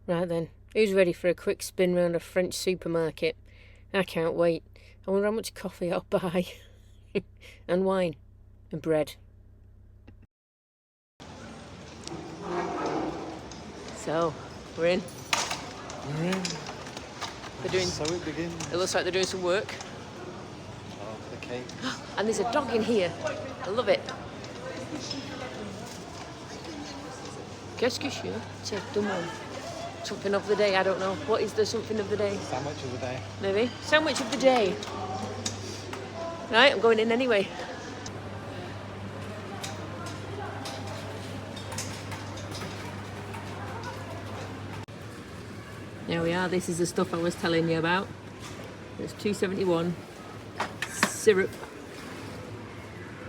Right then, who's ready for a quick spin round a French supermarket? I can't wait. I wonder how much coffee I'll buy. And wine. And bread. So, we're in. We're in. They're doing, So it begins. it looks like they're doing some work. Oh, the cake. And there's a dog in here. I love it. Qu'est-ce que c'est demande? Something of the day, I don't know. What is the something of the day? Sandwich of the day. Maybe? Sandwich of the day. Right, I'm going in anyway. There we are, this is the stuff I was telling you about. It's $2.71. Syrup.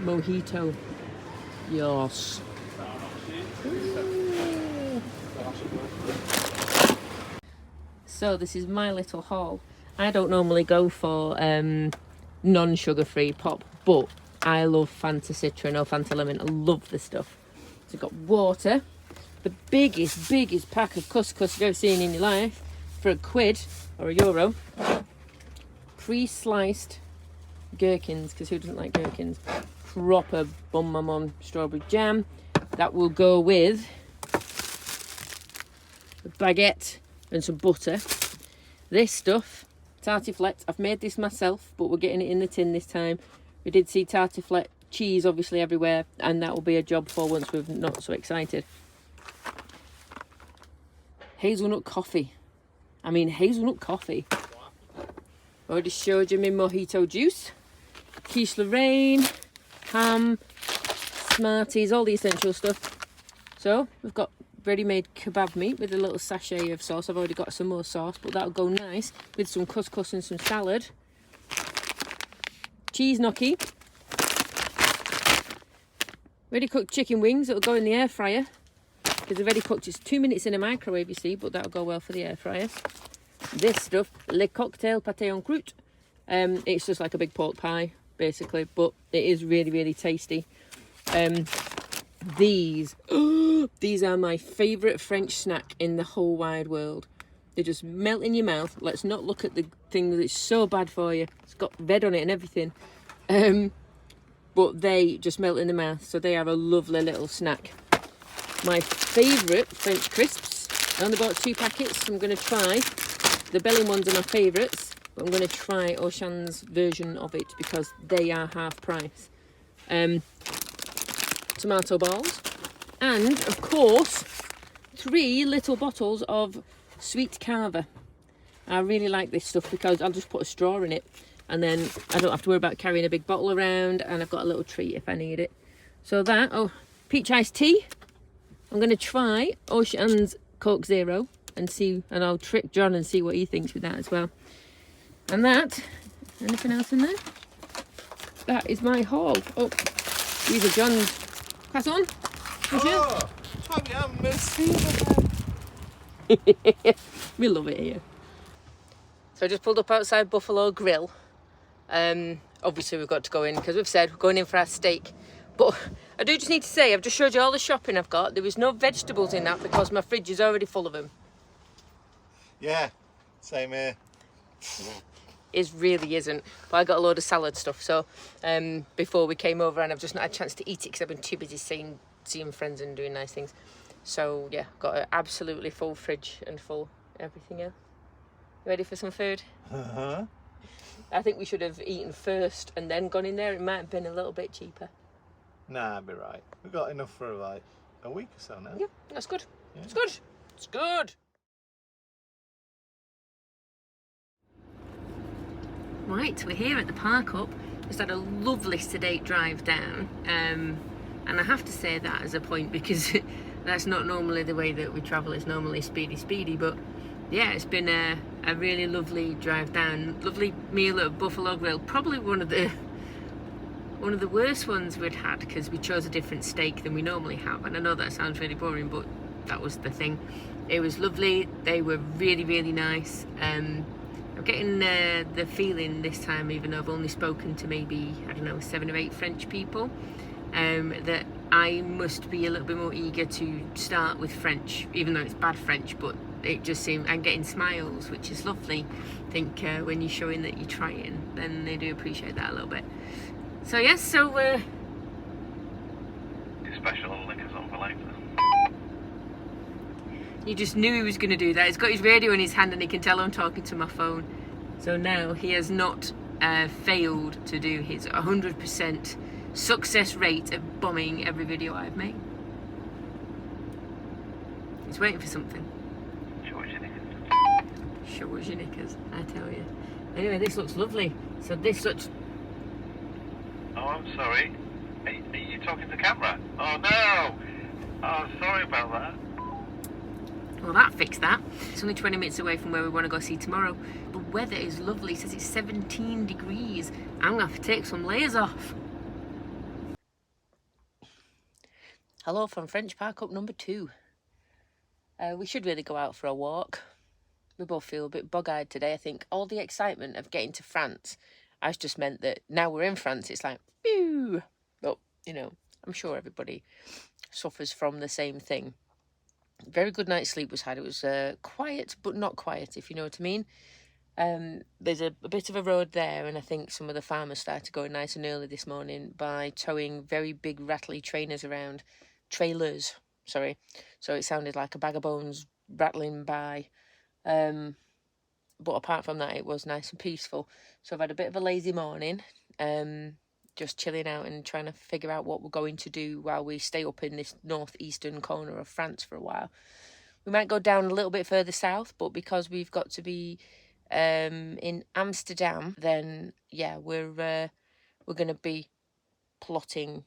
Mojito. Yes. So this is my little haul. I don't normally go for non-sugar-free pop, but I love Fanta Citron or Fanta Lemon. I love this stuff. So we've got water, the biggest pack of couscous you've ever seen in your life for £1 or €1. Pre-sliced gherkins, because who doesn't like gherkins? Proper bum mum on strawberry jam. That will go with a baguette and some butter. This stuff, tartiflette, I've made this myself, but we're getting it in the tin this time. We did see tartiflette cheese obviously everywhere, and that will be a job for once we're not so excited. Hazelnut coffee. I mean, hazelnut coffee. Already showed you my mojito juice. Quiche Lorraine, ham, Smarties, all the essential stuff. So we've got ready-made kebab meat with a little sachet of sauce. I've already got some more sauce, but that'll go nice with some couscous and some salad. Cheese gnocchi. Ready cooked chicken wings that'll go in the air fryer, because they're ready cooked. It's 2 minutes in a microwave, you see, but that'll go well for the air fryer. This stuff, le cocktail pâté en croûte. It's just like a big pork pie, basically, but it is really tasty. These are my favourite French snack in the whole wide world. They just melt in your mouth. Let's not look at the thing that's so bad for you. It's got red on it and everything. But they just melt in the mouth, so they are a lovely little snack. My favourite French crisps. I only bought 2 packets, so I'm going to try. The Belgian ones are my favourites, but I'm going to try Auchan's version of it because they are half price. Tomato balls, and of course 3 little bottles of sweet carver. I really like this stuff because I'll just put a straw in it, and then I don't have to worry about carrying a big bottle around, and I've got a little treat if I need it. So that, peach iced tea. I'm going to try Auchan's Coke Zero and see, and I'll trick John and see what he thinks with that as well. And that, anything else in there? That is my haul. Oh, these are John's. Pass on. Oh, merci. We love it here. So I just pulled up outside Buffalo Grill. Obviously we've got to go in because we've said we're going in for our steak. But I do just need to say, I've just showed you all the shopping I've got. There was no vegetables in that because my fridge is already full of them. Yeah, same here. It really isn't, but I got a load of salad stuff, so before we came over, and I've just not had a chance to eat it because I've been too busy seeing friends and doing nice things. So yeah, got an absolutely full fridge and full everything else. You ready for some food? Uh-huh. I think we should have eaten first and then gone in there. It might have been a little bit cheaper. Nah, I'll be right. We've got enough for like a week or so now. Yeah, that's good. Yeah. It's good. It's good. Right, we're here at the park up. Just had a lovely sedate drive down, and I have to say that as a point because that's not normally the way that we travel. It's normally speedy, but yeah, it's been a really lovely drive down. Lovely meal at Buffalo Grill. Probably one of the worst ones we'd had because we chose a different steak than we normally have, and I know that sounds really boring, but that was the thing. It was lovely. They were really nice. I'm getting the feeling this time, even though I've only spoken to maybe, I don't know, 7 or 8 French people, that I must be a little bit more eager to start with French, even though it's bad French, but it just seems I'm getting smiles, which is lovely. I think when you're showing that you're trying, then they do appreciate that a little bit. So yes, so special liquors on for later. you just knew he was going to do that. He's got his radio in his hand and he can tell I'm talking to my phone. So now he has not failed to do his 100% success rate of bombing every video I've made. He's waiting for something. Show us your knickers. Show us your knickers, I tell you. Anyway, this looks lovely. So this looks... Oh, I'm sorry. Are you talking to camera? Oh no! Oh, sorry about that. Well, that fixed that. It's only 20 minutes away from where we want to go see tomorrow. The weather is lovely. It says it's 17 degrees. I'm going to have to take some layers off. Hello from French Park up number 2. We should really go out for a walk. We both feel a bit bug-eyed today. I think all the excitement of getting to France has just meant that now we're in France, it's like, pew! But, you know, I'm sure everybody suffers from the same thing. Very good night's sleep was had. It was quiet, but not quiet, if you know what I mean. There's a bit of a road there, and I think some of the farmers started going nice and early this morning by towing very big rattly trailers, sorry. So it sounded like a bag of bones rattling by. But apart from that, it was nice and peaceful. So I've had a bit of a lazy morning, just chilling out and trying to figure out what we're going to do while we stay up in this northeastern corner of France for a while. We might go down a little bit further south, but because we've got to be in Amsterdam, then yeah, we're going to be plotting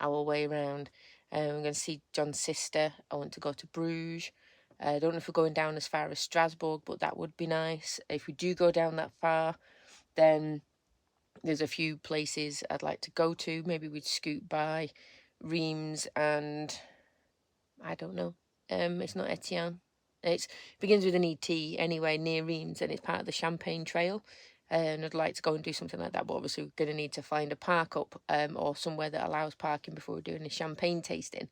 our way around. We're going to see John's sister. I want to go to Bruges. I don't know if we're going down as far as Strasbourg, but that would be nice. If we do go down that far, then there's a few places I'd like to go to. Maybe we'd scoot by Reims and I don't know. It's not Etienne. It begins with an E-T anyway, near Reims, and it's part of the Champagne Trail. And I'd like to go and do something like that, but obviously we're going to need to find a park up or somewhere that allows parking before we're doing a champagne tasting.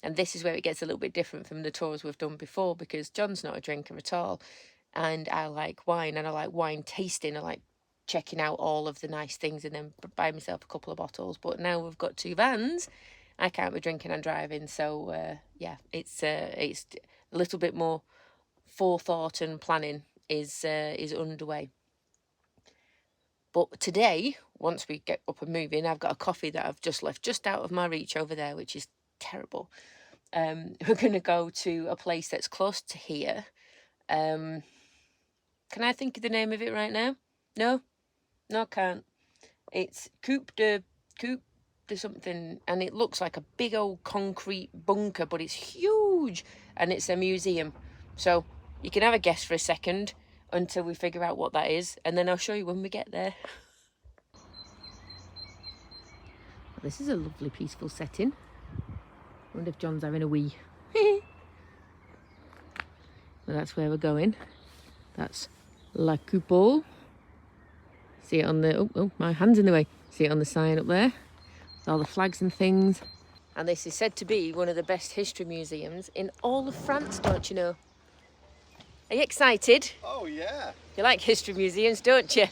And this is where it gets a little bit different from the tours we've done before, because John's not a drinker at all, and I like wine, and I like wine tasting. I like checking out all of the nice things and then buy myself a couple of bottles. But now we've got 2 vans, I can't be drinking and driving. So yeah, it's a little bit more forethought and planning is underway. But today, once we get up and moving, I've got a coffee that I've just left just out of my reach over there, which is terrible. We're going to go to a place that's close to here. Can I think of the name of it right now? No, I can't. It's Coupe de something, and it looks like a big old concrete bunker, but it's huge, and it's a museum. So you can have a guess for a second until we figure out what that is, and then I'll show you when we get there. This is a lovely peaceful setting. I wonder if John's having a wee. Well, that's where we're going. That's La Coupole. See it on the... Oh, my hand's in the way. See it on the sign up there. With all the flags and things. And this is said to be one of the best history museums in all of France, don't you know? Are you excited? Oh, yeah. You like history museums, don't you?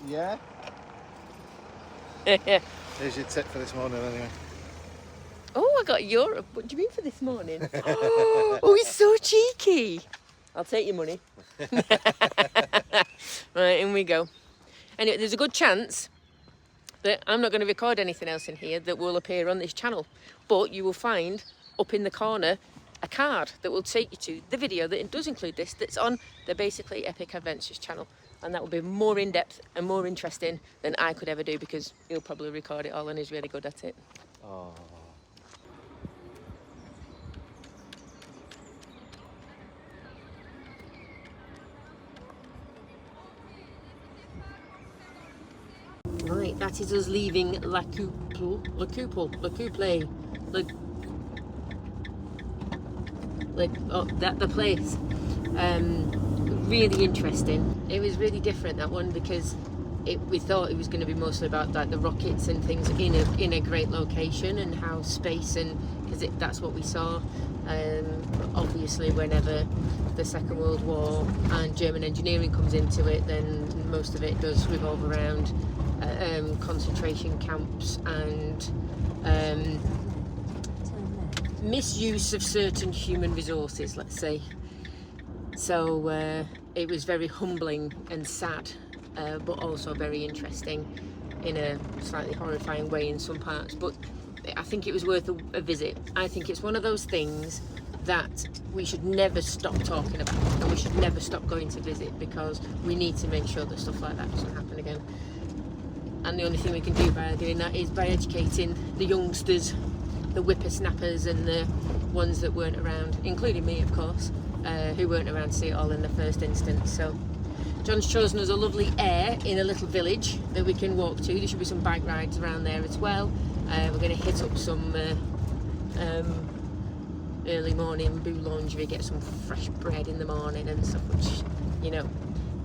Yeah. Yeah. Here's your tip for this morning, anyway. Oh, I got Europe. What do you mean for this morning? Oh, he's so cheeky. I'll take your money. Right, in we go. Anyway, there's a good chance that I'm not going to record anything else in here that will appear on this channel. But you will find up in the corner a card that will take you to the video that does include this, that's on the Basically Epic Adventures channel. And that will be more in-depth and more interesting than I could ever do, because he'll probably record it all and he's really good at it. Oh. Right, that is us leaving La Couple, the place. Really interesting. It was really different, that one, because we thought it was going to be mostly about like the rockets and things in a great location, and how space, and because that's what we saw. Obviously, whenever the Second World War and German engineering comes into it, then most of it does revolve around concentration camps and misuse of certain human resources, let's say. So it was very humbling and sad, but also very interesting in a slightly horrifying way in some parts. But I think it was worth a visit. I think it's one of those things that we should never stop talking about, and we should never stop going to visit, because we need to make sure that stuff like that doesn't happen again. And the only thing we can do by doing that is by educating the youngsters, the whippersnappers, and the ones that weren't around, including me, of course, who weren't around to see it all in the first instance. So John's chosen us a lovely Aire in a little village that we can walk to. There should be some bike rides around there as well. We're going to hit up some early morning boulangerie, get some fresh bread in the morning and stuff, which, you know,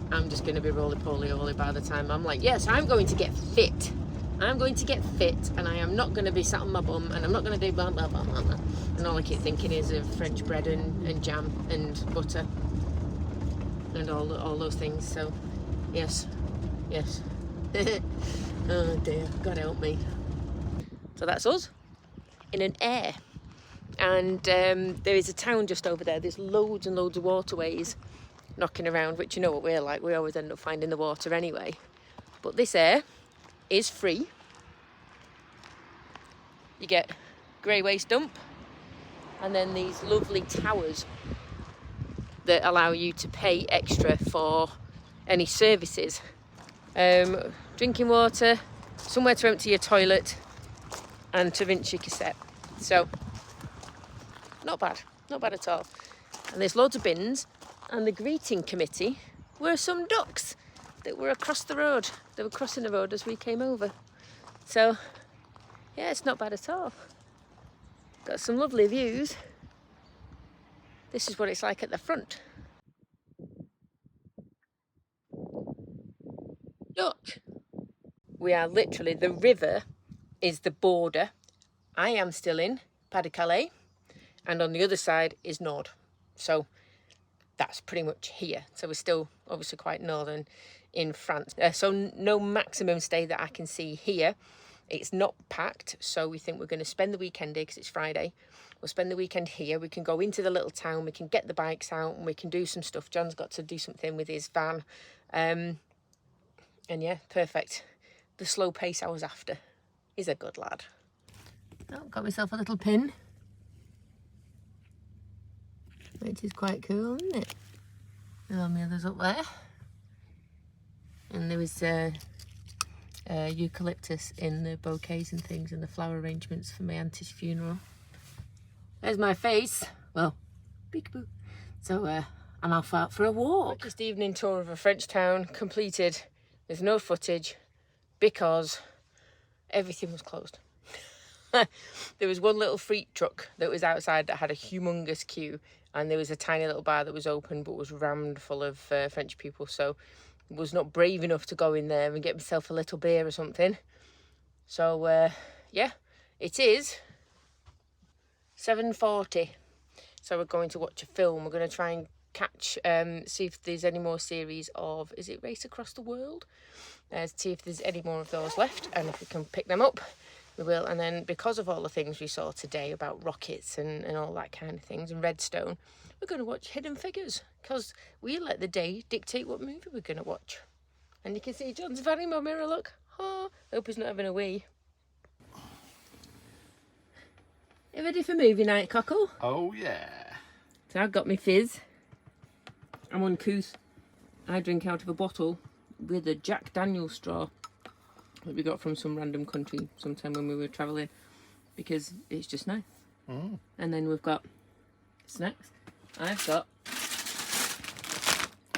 I'm just going to be roly-poly by the time I'm like, yes, I'm going to get fit. I'm going to get fit, and I am not going to be sat on my bum, and I'm not going to do blah, blah, blah, blah, blah. And all I keep thinking is of French bread and jam and butter and all those things. So, yes. Oh dear, God help me. So that's us in an Aire. And there is a town just over there. There's loads and loads of waterways knocking around, which you know what we're like. We always end up finding the water anyway. But this Aire is free. You get grey waste dump, and then these lovely towers that allow you to pay extra for any services. Drinking water, somewhere to empty your toilet, and to rinse your cassette. So, not bad at all. And there's loads of bins, and the greeting committee were some ducks that were across the road. They were crossing the road as we came over. So, yeah, it's not bad at all. Got some lovely views. This is what it's like at the front. Look, we are literally, the river is the border. I am still in Pas-de-Calais, and on the other side is Nord. So that's pretty much here. So we're still obviously quite northern in France. So no maximum stay that I can see here. It's not packed, so we think we're going to spend the weekend here because it's Friday. We'll spend the weekend here. We can go into the little town, we can get the bikes out, and we can do some stuff. John's got to do something with his van. And yeah, perfect. The slow pace I was after. He's a good lad. Oh, got myself a little pin, which is quite cool, isn't it? There are my others up there. And there was eucalyptus in the bouquets and things, and the flower arrangements for my auntie's funeral. There's my face. Well, peekaboo. So I'm off out for a walk. Just evening tour of a French town completed. There's no footage because everything was closed. There was one little freak truck that was outside that had a humongous queue, and there was a tiny little bar that was open but was rammed full of French people, so was not brave enough to go in there and get myself a little beer or something. So yeah, it is 7:40, so we're going to watch a film. We're going to try and catch, see if there's any more series of, is it Race Across the World? See if there's any more of those left, and if we can pick them up, we will. And then, because of all the things we saw today about rockets and all that kind of things, and Redstone, we're going to watch Hidden Figures, because we let the day dictate what movie we're going to watch. And you can see John's vanning my mirror, look. Oh, I hope he's not having a wee. You ready for movie night, Cockle? Oh yeah. So I've got my fizz. I'm uncouth. I drink out of a bottle with a Jack Daniel's straw that we got from some random country sometime when we were travelling, because it's just nice. And then we've got snacks. I've got...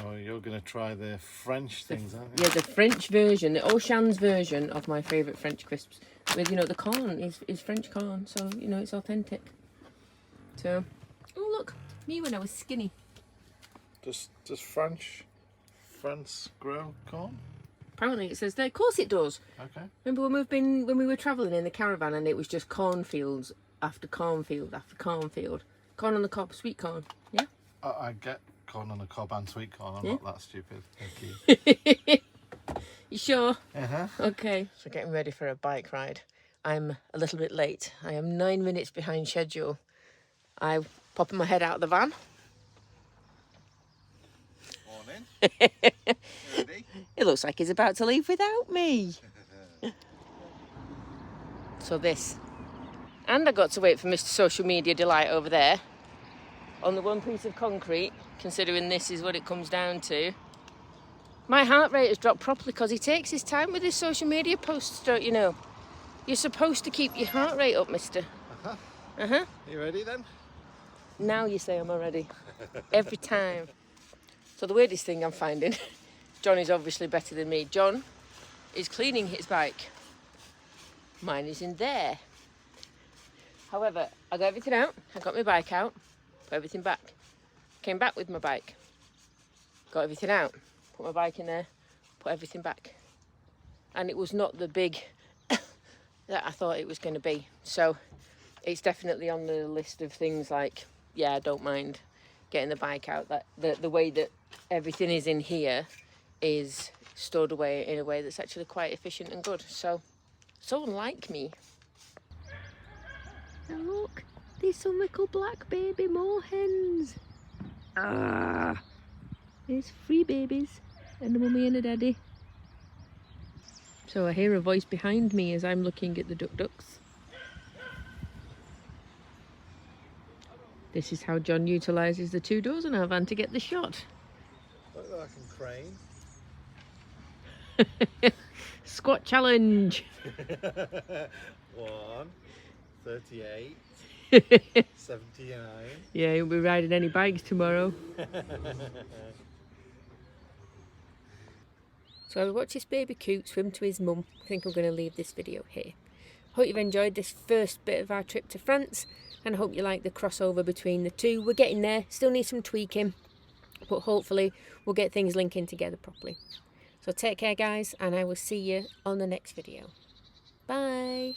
Oh, you're going to try the French things, aren't you? Yeah, the French version, the Auchan's version of my favourite French crisps. With, you know, the corn is French corn, so, you know, it's authentic. So, oh look, me when I was skinny. Does France grow corn? Apparently it says there. Of course it does. Okay. Remember when we were travelling in the caravan and it was just cornfields after cornfield after cornfield. Corn on the cob, sweet corn. Yeah. I get corn on the cob and sweet corn. I'm Yeah. not that stupid. Thank you. You sure? Uh-huh. Okay. So getting ready for a bike ride. I'm a little bit late. I am 9 minutes behind schedule. I'm popping my head out of the van. Morning. Ready? It looks like he's about to leave without me. So this. And I got to wait for Mr. Social Media Delight over there on the one piece of concrete, considering this is what it comes down to. My heart rate has dropped properly because he takes his time with his social media posts, don't you know? You're supposed to keep your heart rate up, mister. Uh-huh. Uh-huh. You ready then? Now you say I'm already. Every time. So the weirdest thing I'm finding, John is obviously better than me. John is cleaning his bike. Mine is in there. However, I got everything out. I got my bike out, put everything back. Came back with my bike. Got everything out, put my bike in there, put everything back. And it was not the big that I thought it was going to be. So it's definitely on the list of things like, yeah, I don't mind getting the bike out. That the way that everything is in here is stored away in a way that's actually quite efficient and good. So unlike me. Now look, there's some little black baby moorhens. There's 3 babies and a mummy and a daddy. So I hear a voice behind me as I'm looking at the ducks. This is how John utilises the 2 doors in our van to get the shot. Look like a crane. Squat challenge. 1, 38, 79. Yeah, you'll be riding any bikes tomorrow. So I'll watch this baby coot swim to his mum. I think I'm going to leave this video here. Hope you've enjoyed this first bit of our trip to France, and I hope you like the crossover between the two. We're getting there, still need some tweaking, but hopefully we'll get things linking together properly. So take care guys, and I will see you on the next video. Bye!